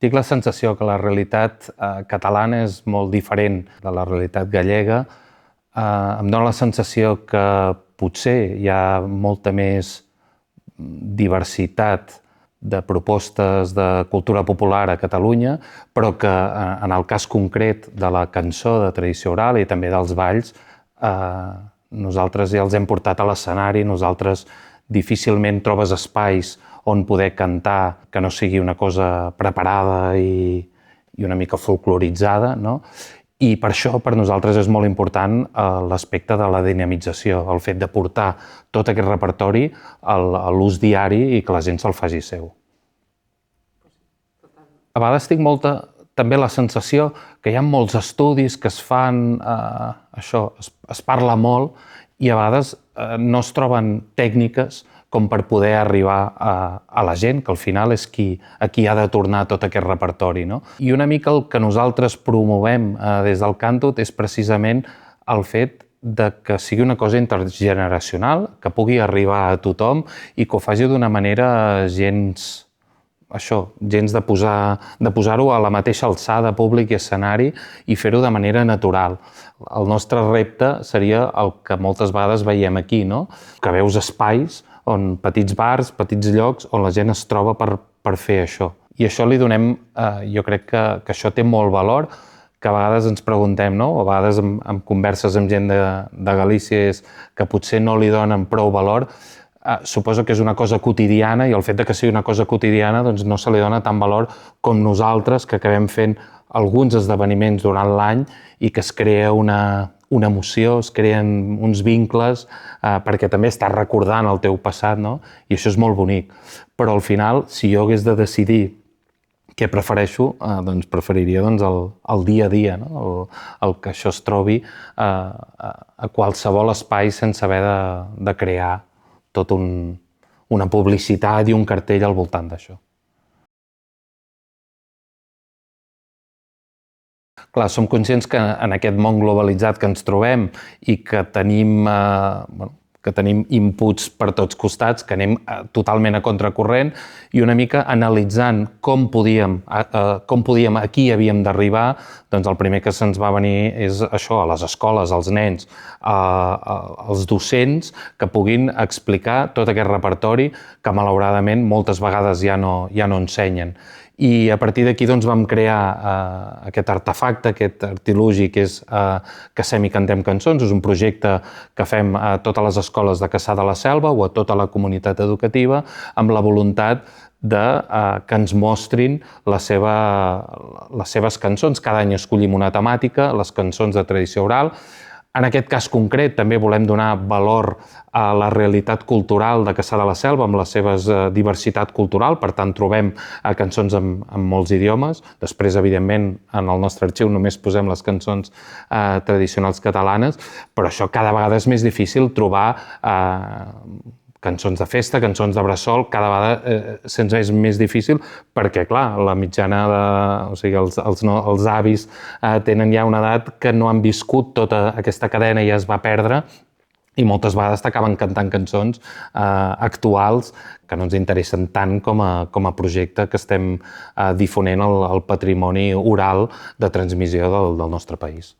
Tinc la sensació que la realitat catalana és molt diferent de la realitat gallega. Em dóna la sensació que potser hi ha molta més diversitat de propostes de cultura popular a Catalunya, però que en el cas concret de la cançó de tradició oral i també dels balls, nosaltres ja els hem portat a l'escenari, nosaltres difícilment trobes espais on poder cantar que no sigui una cosa preparada i una mica folcloritzada, no? I per això, per nosaltres, és molt important l'aspecte de la dinamització, el fet de portar tot aquest repertori a l'ús diari i que la gent se'l faci seu. A vegades tinc també la sensació que hi ha molts estudis que es fan, es parla molt i a vegades no es troben tècniques com per poder arribar a la gent, que al final és a qui ha de tornar tot aquest repertori, no? I una mica el que nosaltres promovem des del Càntut és precisament el fet de que sigui una cosa intergeneracional, que pugui arribar a tothom i que ho faci d'una manera gens de posar-ho a la mateixa alçada, públic i escenari, i fer-ho de manera natural. El nostre repte seria el que moltes vegades veiem aquí, no? Que veus espais on petits bars, petits llocs, on la gent es troba per fer això. I això li donem, jo crec que això té molt valor, que a vegades ens preguntem, no? A vegades en converses amb gent de Galícia és que potser no li donen prou valor. Suposo que és una cosa quotidiana i el fet que sigui una cosa quotidiana doncs no se li dona tant valor com nosaltres, que acabem fent alguns esdeveniments durant l'any i que es crea una emoció, es creen uns vincles, perquè també estàs recordant el teu passat, no? I això és molt bonic. Però al final, si jo hagués de decidir què prefereixo, doncs preferiria el dia a dia, no? El que això es trobi a qualsevol espai sense haver de crear tota una publicitat i un cartell al voltant d'això. Clar, som conscients que en aquest món globalitzat que ens trobem i que tenim inputs per tots costats, que anem totalment a contracorrent i una mica analitzant com podíem, a qui havíem d'arribar, doncs el primer que se'ns va venir és això, a les escoles, als nens, als docents que puguin explicar tot aquest repertori que malauradament moltes vegades ja no ensenyen. I a partir d'aquí doncs, vam crear aquest artefacte, aquest artilugi que és Cassem i cantem cançons. És un projecte que fem a totes les escoles de Cassà de la Selva o a tota la comunitat educativa amb la voluntat que ens mostrin les seves cançons. Cada any escollim una temàtica, les cançons de tradició oral. En aquest cas concret també volem donar valor a la realitat cultural de Cassà de la Selva amb la seva diversitat cultural, per tant trobem cançons en molts idiomes. Després, evidentment, en el nostre arxiu només posem les cançons tradicionals catalanes, però això cada vegada és més difícil trobar cançons de festa, cançons de bressol, cada vegada se'ns és més difícil perquè, clar, la mitjana els avis tenen ja una edat que no han viscut tota aquesta cadena i ja es va perdre i moltes vegades t'acaben cantant cançons actuals que no ens interessen tant com a projecte que estem difonent el patrimoni oral de transmissió del nostre país.